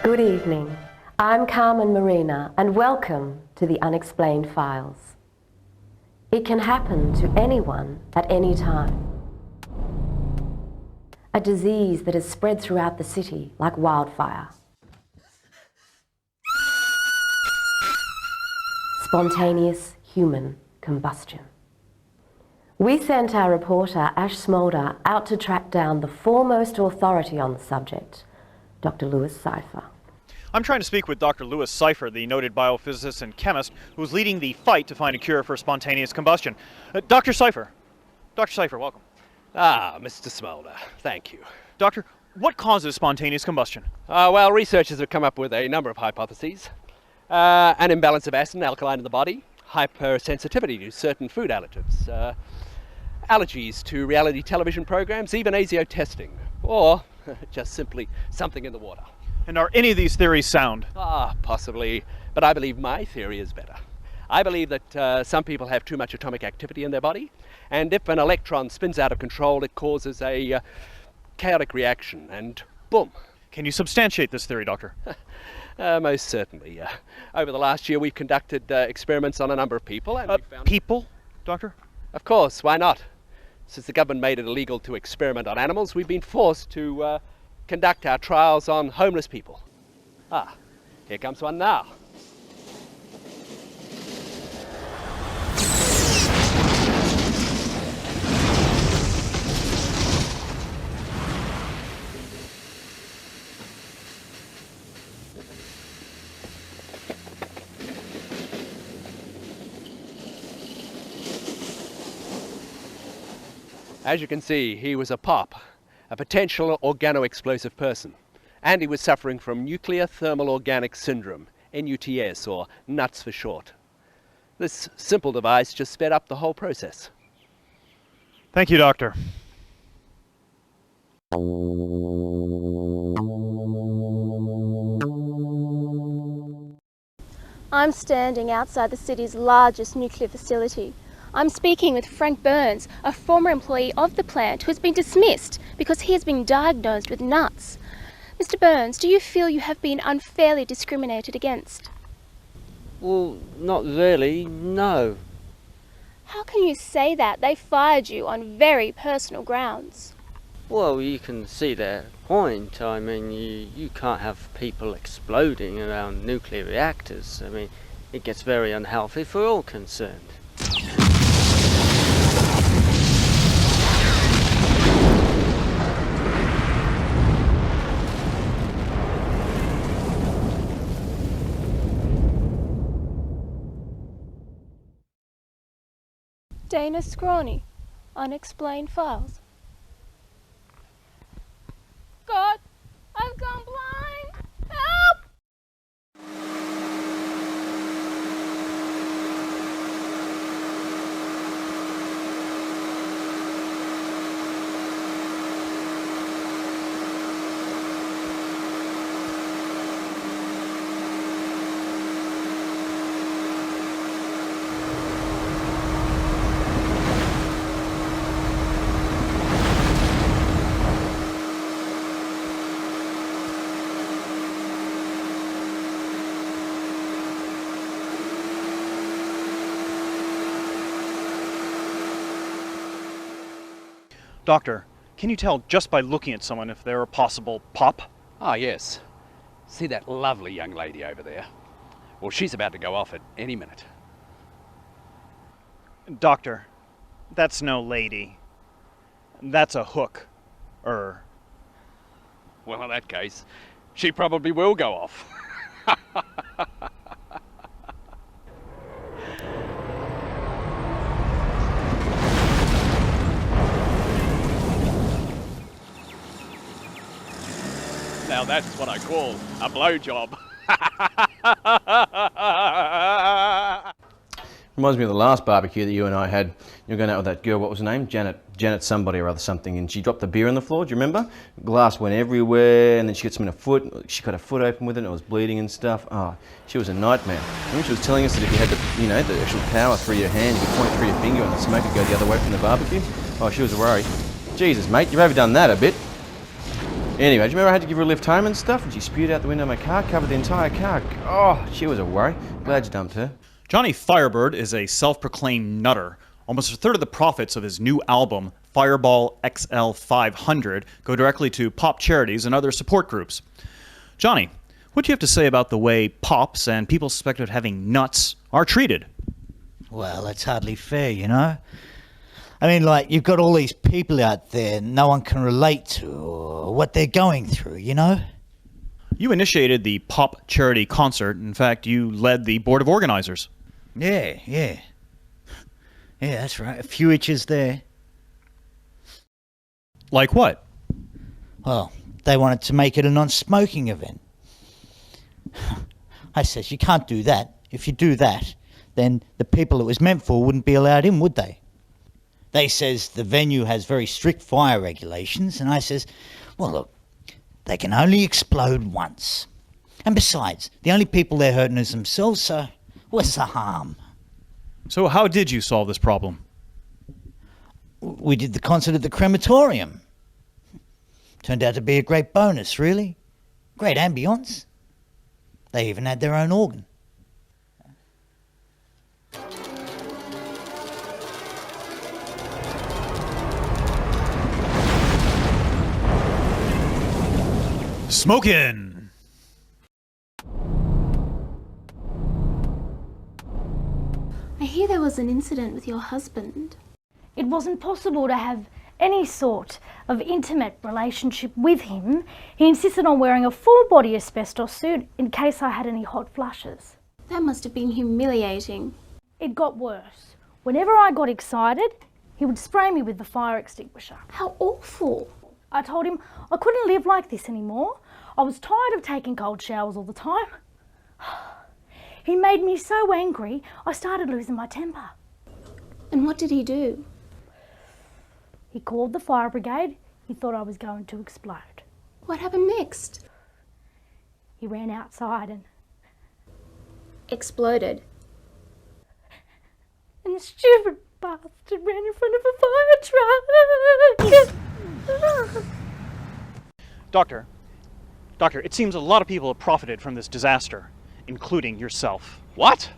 Good evening. I'm Carmen Marina, and welcome to the Unexplained Files. It can happen to anyone at any time. A disease that has spread throughout the city like wildfire. Spontaneous human combustion. We sent our reporter, Ash Smolder, out to track down the foremost authority on the subject, Dr. Louis Cypher. I'm trying to speak with Dr. Louis Cypher, the noted biophysicist and chemist who's leading the fight to find a cure for spontaneous combustion. Dr. Cypher. Dr. Cypher, welcome. Ah, Mr. Smolder, thank you. Doctor, what causes spontaneous combustion? Well, researchers have come up with a number of hypotheses. An imbalance of acid and alkaline in the body, hypersensitivity to certain food additives, allergies to reality television programs, even ASIO testing, or just simply something in the water. And are any of these theories sound? Possibly, but I believe my theory is better. I believe that some people have too much atomic activity in their body, and if an electron spins out of control, it causes a chaotic reaction, and boom. Can you substantiate this theory, Doctor? Most certainly. Over the last year, we've conducted experiments on a number of people, and we found... People, Doctor? Of course, why not? Since the government made it illegal to experiment on animals, we've been forced to conduct our trials on homeless people. Here comes one now. As you can see, he was a POP, a potential organoexplosive person, and he was suffering from nuclear thermal organic syndrome, NUTS, or NUTS for short. This simple device just sped up the whole process. Thank you, Doctor. I'm standing outside the city's largest nuclear facility. I'm speaking with Frank Burns, a former employee of the plant who has been dismissed because he has been diagnosed with nuts. Mr. Burns, do you feel you have been unfairly discriminated against? Well, not really, no. How can you say that? They fired you on very personal grounds. Well, you can see their point. I mean, you can't have people exploding around nuclear reactors. I mean, it gets very unhealthy for all concerned. Dana Scrawny, Unexplained Files. God, I've gone blind! Help! Doctor, can you tell just by looking at someone if they're a possible POP? Yes. See that lovely young lady over there? Well, she's about to go off at any minute. Doctor, that's no lady. That's a hook. Well, in that case, she probably will go off. Now that's what I call a blowjob. Reminds me of the last barbecue that you and I had. You were going out with that girl, what was her name? Janet somebody or other something, and she dropped the beer on the floor, do you remember? Glass went everywhere, and then she got some in her foot. She cut her foot open with it, and it was bleeding and stuff. Oh, she was a nightmare. Remember she was telling us that if you had the, the actual power through your hand, you could point through your finger and the smoke would go the other way from the barbecue? Oh, she was a worry. Jesus, mate, you've overdone that a bit. Anyway, do you remember I had to give her a lift home and stuff, and she spewed out the window of my car, covered the entire car. Oh, she was a worry. Glad you dumped her. Johnny Firebird is a self-proclaimed nutter. Almost a third of the profits of his new album, Fireball XL 500, go directly to pop charities and other support groups. Johnny, what do you have to say about the way pops and people suspected of having nuts are treated? Well, that's hardly fair, you know? I mean, like, you've got all these people out there no one can relate to or what they're going through, you know? You initiated the pop charity concert. In fact, you led the board of organizers. Yeah. Yeah, that's right. A few itches there. Like what? Well, they wanted to make it a non-smoking event. I says, you can't do that. If you do that, then the people it was meant for wouldn't be allowed in, would they? They says the venue has very strict fire regulations, and I says, well, look, they can only explode once. And besides, the only people they're hurting is themselves, so what's the harm? So how did you solve this problem? We did the concert at the crematorium. Turned out to be a great bonus, really. Great ambience. They even had their own organ. Smokin'! I hear there was an incident with your husband. It wasn't possible to have any sort of intimate relationship with him. He insisted on wearing a full-body asbestos suit in case I had any hot flushes. That must have been humiliating. It got worse. Whenever I got excited, he would spray me with the fire extinguisher. How awful. I told him I couldn't live like this anymore. I was tired of taking cold showers all the time. He made me so angry, I started losing my temper. And what did he do? He called the fire brigade. He thought I was going to explode. What happened next? He ran outside and Exploded. the stupid bastard ran in front of a fire truck. Doctor, it seems a lot of people have profited from this disaster, including yourself. What?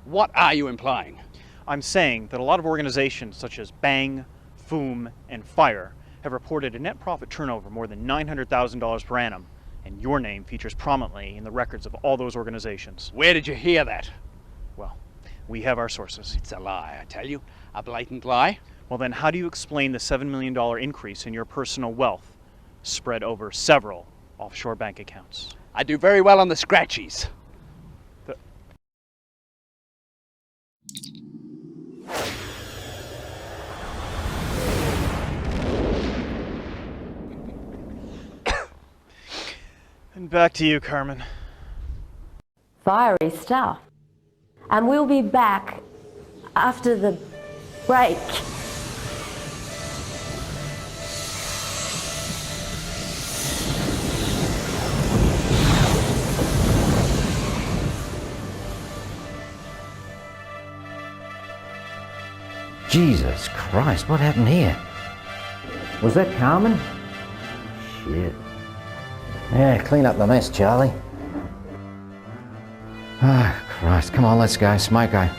What are you implying? I'm saying that a lot of organizations such as Bang, Foom, and Fire have reported a net profit turnover more than $900,000 per annum, and your name features prominently in the records of all those organizations. Where did you hear that? Well, we have our sources. It's a lie, I tell you. A blatant lie. Well then, how do you explain the $7 million increase in your personal wealth spread over several offshore bank accounts? I do very well on the scratchies. And back to you, Carmen. Fiery stuff. And we'll be back after the break. Jesus Christ, what happened here? Was that Carmen? Shit. Yeah, clean up the mess, Charlie. Ah, Christ, come on, let's go. Smoko.